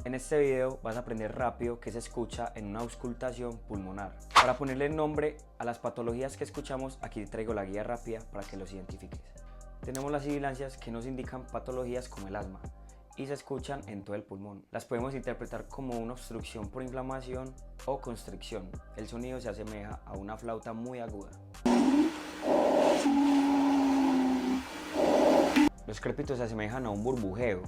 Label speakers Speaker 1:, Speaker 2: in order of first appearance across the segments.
Speaker 1: En este video vas a aprender rápido qué se escucha en una auscultación pulmonar. Para ponerle nombre a las patologías que escuchamos, aquí te traigo la guía rápida para que los identifiques. Tenemos las sibilancias que nos indican patologías como el asma y se escuchan en todo el pulmón. Las podemos interpretar como una obstrucción por inflamación o constricción. El sonido se asemeja a una flauta muy aguda. Los crépitos se asemejan a un burbujeo.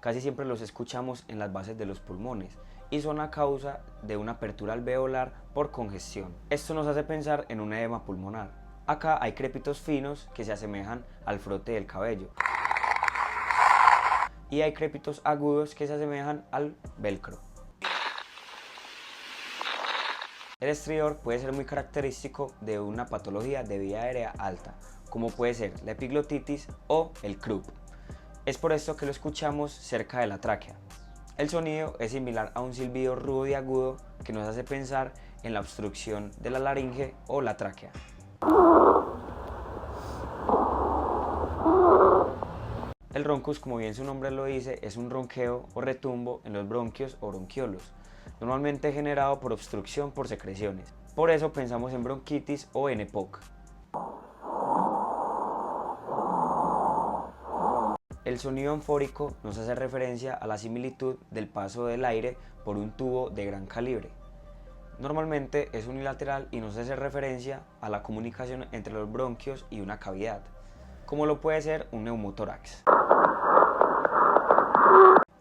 Speaker 1: Casi siempre los escuchamos en las bases de los pulmones y son a causa de una apertura alveolar por congestión. Esto nos hace pensar en un edema pulmonar. Acá hay crépitos finos que se asemejan al frote del cabello y hay crépitos agudos que se asemejan al velcro. El estridor puede ser muy característico de una patología de vía aérea alta, como puede ser la epiglotitis o el croup. Es por esto que lo escuchamos cerca de la tráquea. El sonido es similar a un silbido rudo y agudo que nos hace pensar en la obstrucción de la laringe o la tráquea. El roncus, como bien su nombre lo dice, es un ronqueo o retumbo en los bronquios o bronquiolos, normalmente generado por obstrucción por secreciones. Por eso pensamos en bronquitis o en EPOC. El sonido anfórico nos hace referencia a la similitud del paso del aire por un tubo de gran calibre. Normalmente es unilateral y nos hace referencia a la comunicación entre los bronquios y una cavidad, como lo puede ser un neumotórax.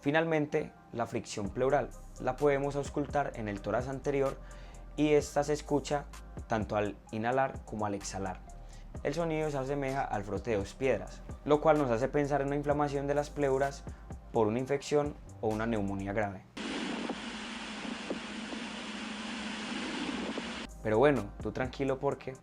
Speaker 1: Finalmente, la fricción pleural la podemos auscultar en el tórax anterior y esta se escucha tanto al inhalar como al exhalar. El sonido se asemeja al frote de dos piedras, lo cual nos hace pensar en una inflamación de las pleuras por una infección o una neumonía grave. Pero bueno, tú tranquilo porque